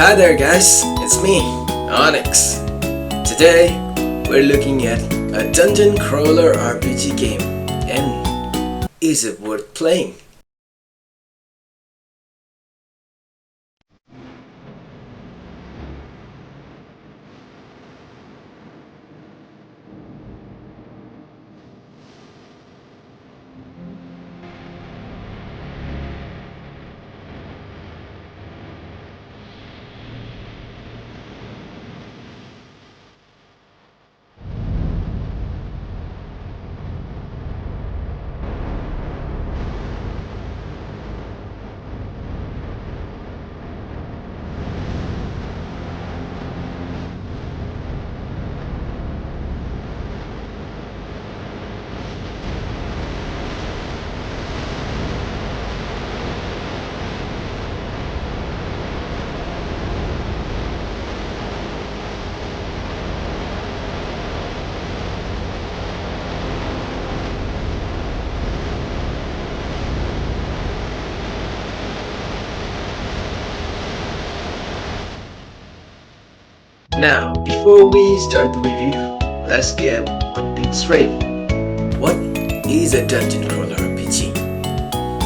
Hi there guys, it's me, Onyx. Today, we're looking at a dungeon crawler RPG game, and is it worth playing? Now, before we start the review, let's get things straight. What is a dungeon crawler RPG?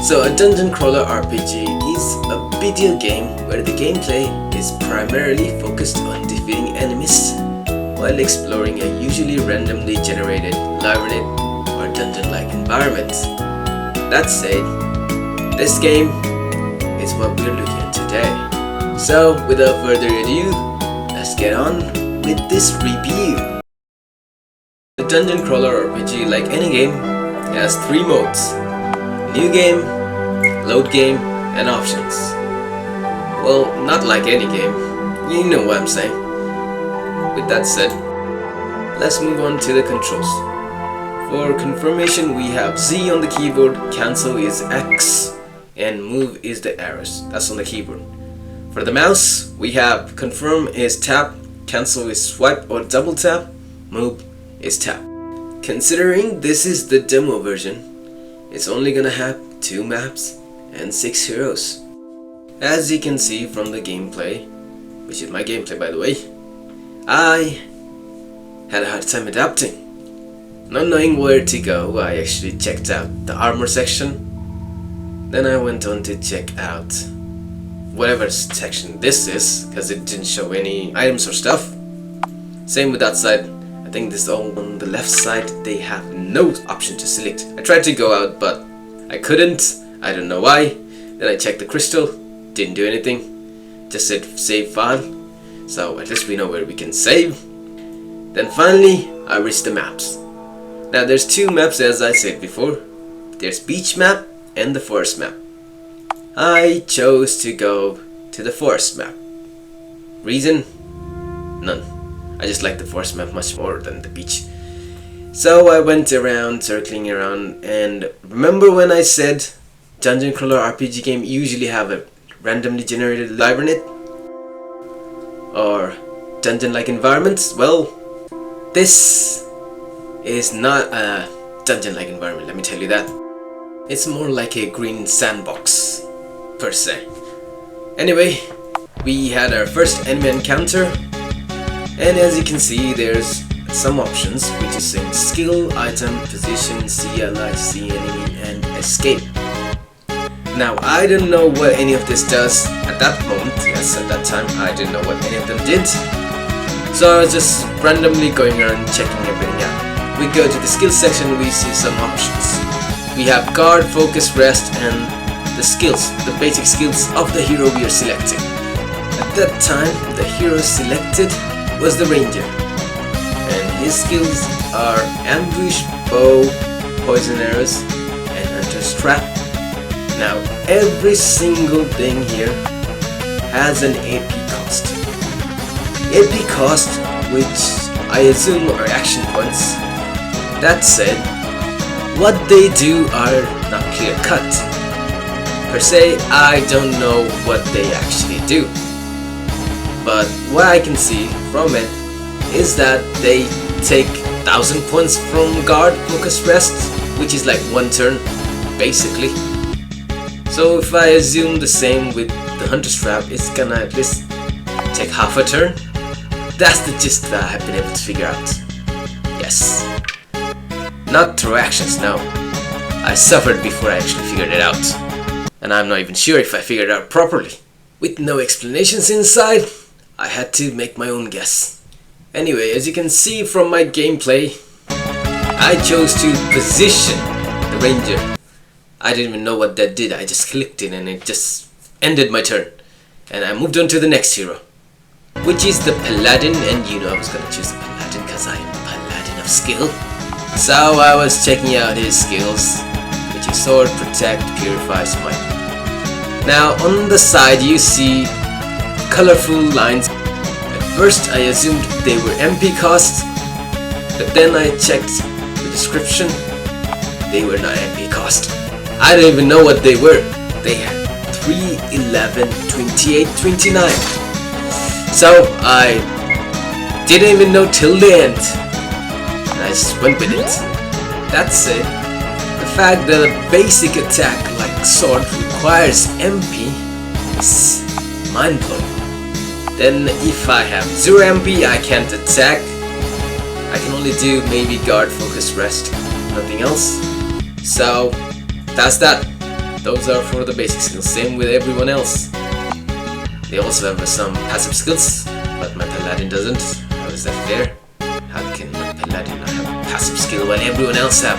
So a dungeon crawler RPG is a video game where the gameplay is primarily focused on defeating enemies while exploring a usually randomly generated labyrinth or dungeon-like environment. That said, this game is what we're looking at today. So without further ado, let's get on with this review. The dungeon crawler RPG, like any game, has three modes: new game, load game, and options. Well, not like any game, you know what I'm saying. With that said, let's move on to the controls. For confirmation, we have Z on the keyboard, cancel is X, and move is the arrows, that's on the keyboard. For the mouse, we have confirm is tap, cancel is swipe or double tap, move is tap. Considering this is the demo version, it's only gonna have 2 maps and 6 heroes. As you can see from the gameplay, which is my gameplay by the way, I had a hard time adapting. Not knowing where to go, I actually checked out the armor section. Then I went on to check out whatever section this is, because it didn't show any items or stuff. Same with that side. I think this all on the left side, they have no option to select. I tried to go out, but I couldn't. I don't know why. Then I checked the crystal, didn't do anything. Just said save file, so at least we know where we can save. Then finally, I reached the maps. Now there's 2 maps as I said before. There's beach map and the forest map. I chose to go to the forest map. Reason? None. I just like the forest map much more than the beach. So I went around, circling around, and remember when I said dungeon crawler RPG game usually have a randomly generated labyrinth or dungeon-like environments? Well, this is not a dungeon-like environment, let me tell you that. It's more like a green sandbox per se. Anyway, we had our first enemy encounter, and as you can see there's some options, which is saying skill, item, position, see ally, see enemy, and escape. Now I don't know what any of this does at that moment. Yes, at that time I didn't know what any of them did, so I was just randomly going around checking everything out. We go to the skill section, we see some options. We have guard, focus, rest, and the skills, the basic skills of the hero we are selecting. At that time, the hero selected was the ranger, and his skills are ambush, bow, poison arrows, and hunter's trap. Now, every single thing here has an AP cost. AP cost, which I assume are action points. That said, what they do are not clear cut. Per se, I don't know what they actually do. But what I can see from it is that they take 1000 points from guard, focus, rest, which is like 1 turn, basically. So if I assume the same with the hunter's trap, it's gonna at least take half a turn. That's the gist that I have been able to figure out. Yes. Not through actions, no. I suffered before I actually figured it out. And I'm not even sure if I figured it out properly. With no explanations inside, I had to make my own guess. Anyway, as you can see from my gameplay, I chose to position the ranger. I didn't even know what that did, I just clicked it and it just ended my turn. And I moved on to the next hero, which is the Paladin, and you know I was gonna choose the Paladin because I am the Paladin of Skill. So I was checking out his skills, which is Sword, Protect, Purify, Smite. Now on the side you see colorful lines. At first I assumed they were MP costs, but then I checked the description. They were not MP cost. I don't even know what they were. They had 3, 11, 28, 29. So I didn't even know till the end. And I just went with it. That's it. The fact that a basic attack like Sword requires MP is mind-blowing. Then if I have 0 MP, I can't attack. I can only do maybe guard, focus, rest, nothing else. So that's that. Those are for the basic skills, same with everyone else. They also have some passive skills, but my Paladin doesn't. How is that fair? How can my Paladin not have a passive skill while everyone else have?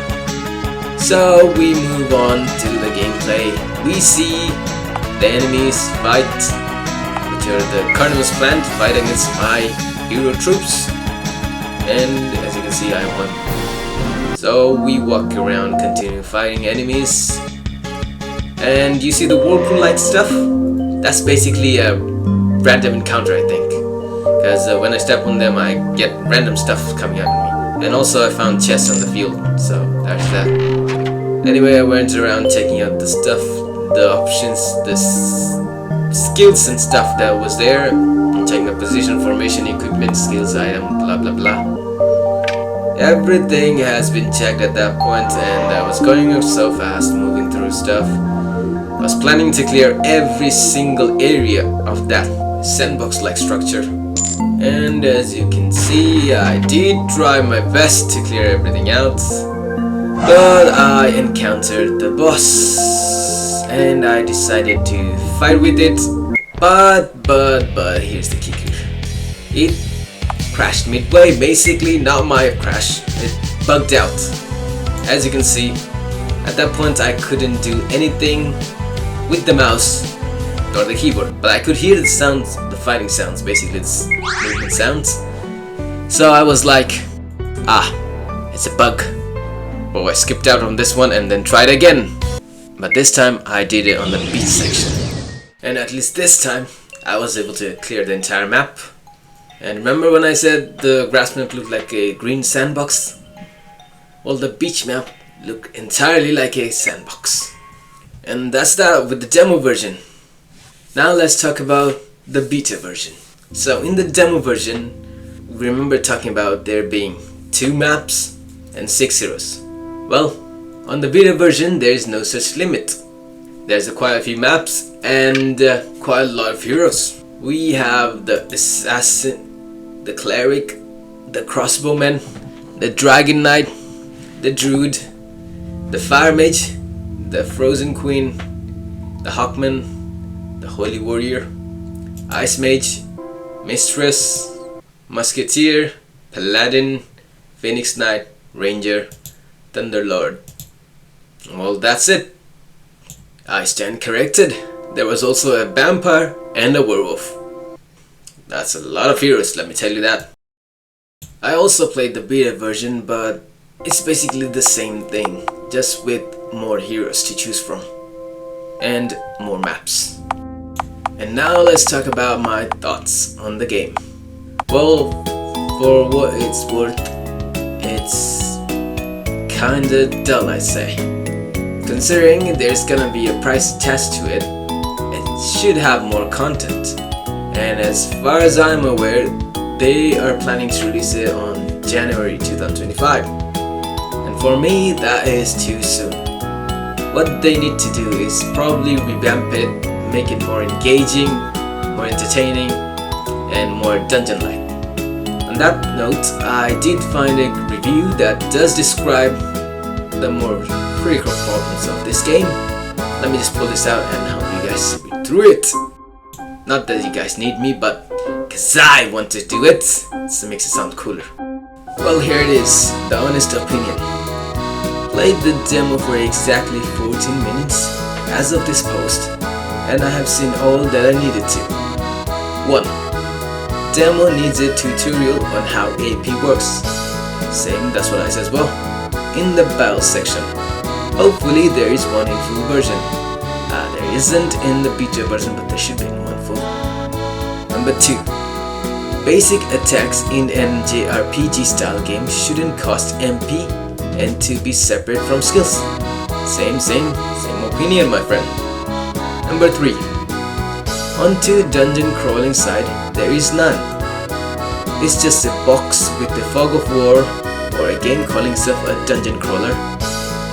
So we move on to the gameplay. We see the enemies fight, which are the Carnival's plan to fight against my hero troops. And as you can see, I won. So we walk around, continue fighting enemies. And you see the whirlpool light stuff? That's basically a random encounter, I think. Because when I step on them, I get random stuff coming at me. And also I found chests on the field, so there's that. Anyway, I went around checking out the stuff, the options, the skills and stuff that was there. Checking the position, formation, equipment, skills, item, blah blah blah. Everything has been checked at that point, and I was going so fast, moving through stuff. I was planning to clear every single area of that sandbox-like structure. And as you can see, I did try my best to clear everything out. But I encountered the boss. And I decided to fight with it. But here's the kicker. It crashed midway, basically, not my crash. It bugged out. As you can see, at that point I couldn't do anything with the mouse or the keyboard, but I could hear the sounds, the fighting sounds, basically it's movement sounds. So I was like, it's a bug. Oh, I skipped out on this one and then tried again. But this time I did it on the beach section. And at least this time I was able to clear the entire map. And remember when I said the grass map looked like a green sandbox? Well, the beach map looked entirely like a sandbox. And that's that with the demo version. Now let's talk about the beta version. So in the demo version, remember talking about there being 2 maps and 6 heroes. Well, on the beta version there is no such limit. There's quite a few maps and quite a lot of heroes. We have the assassin, the cleric, the crossbowman, the dragon knight, the druid, the fire mage, the frozen queen, the hawkman, the holy warrior, ice mage, mistress, musketeer, paladin, phoenix knight, ranger, thunderlord. Well, that's it. I stand corrected. There was also a vampire and a werewolf. That's a lot of heroes, let me tell you that. I also played the beta version, but it's basically the same thing, just with more heroes to choose from and more maps. And now let's talk about my thoughts on the game. Well, for what it's worth, it's kinda dull, I say. Considering there's gonna be a price attached to it, it should have more content. And as far as I'm aware, they are planning to release it on January 2025. And for me, that is too soon. What they need to do is probably revamp it, make it more engaging, more entertaining, and more dungeon-like. On that note, I did find a review that does describe the more critical problems of this game. Let me just pull this out and help you guys read through it. Not that you guys need me, but cause I want to do it, so it makes it sound cooler. Well, here it is, the honest opinion. Played the demo for exactly 14 minutes as of this post, and I have seen all that I needed to. 1. Demo needs a tutorial on how AP works. Same, that's what I said as well. In the battle section. Hopefully there is one in full version. There isn't in the beta version, but there should be in one full. Number 2. Basic attacks in an JRPG style game shouldn't cost MP and to be separate from skills. Same opinion, my friend. Number 3. Onto dungeon crawling side, there is none. It's just a box with the fog of war, or a game calling itself a dungeon crawler.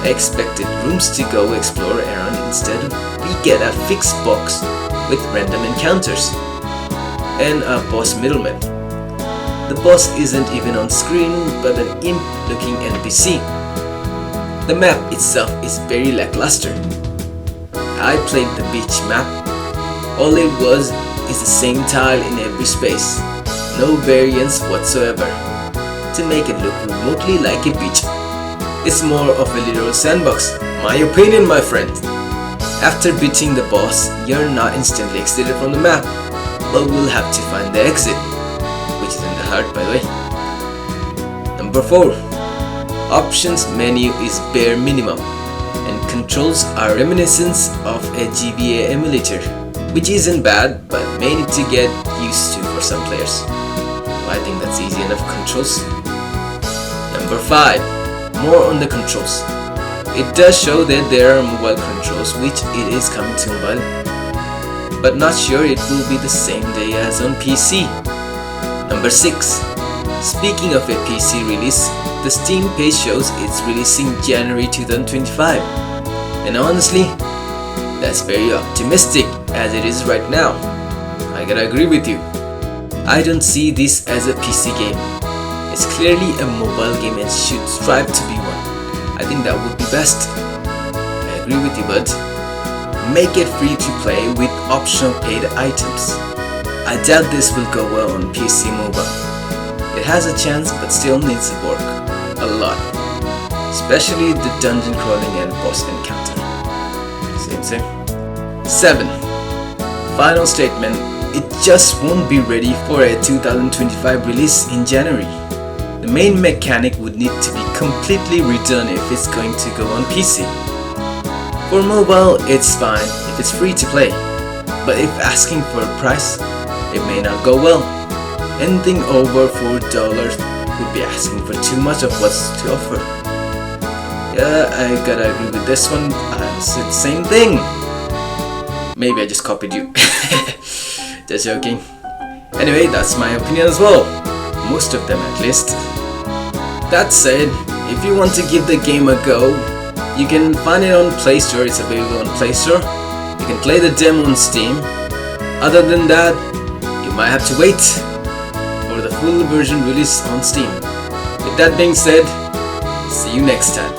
I expected rooms to go explore around, instead we get a fixed box with random encounters and a boss middleman. The boss isn't even on screen, but an imp looking NPC. The map itself is very lackluster. I played the beach map. All it was is the same tile in every space. No variance whatsoever to make it look remotely like a beach. It's more of a literal sandbox. My opinion, my friend. After beating the boss, you're not instantly exited from the map, but we'll have to find the exit, which is in the heart, by the way. Number 4. Options menu is bare minimum, and controls are reminiscent of a GBA emulator, which isn't bad, but may need to get used to for some players. I think that's easy enough controls. Number 5. More on the controls. It does show that there are mobile controls, which it is coming to mobile, but not sure it will be the same day as on PC. Number 6. Speaking of a PC release, the Steam page shows it's releasing January 2025, and honestly, that's very optimistic as it is right now. I gotta agree with you. I don't see this as a PC game. It's clearly a mobile game and should strive to be one. I think that would be best. I agree with you, bud. Make it free to play with optional paid items. I doubt this will go well on PC mobile. It has a chance, but still needs to work a lot, especially the dungeon crawling and boss encounter. Same. 7. Final statement. It just won't be ready for a 2025 release in January. The main mechanic would need to be completely redone if it's going to go on PC. For mobile, it's fine if it's free to play, but if asking for a price, it may not go well. Anything over $4 would be asking for too much of what's to offer. Yeah, I gotta agree with this one. I said the same thing. Maybe I just copied you. Just joking. Anyway, that's my opinion as well. Most of them at least. That said, if you want to give the game a go, you can find it on Play Store. It's available on Play Store. You can play the demo on Steam. Other than that, you might have to wait for the full version release on Steam. With that being said, see you next time.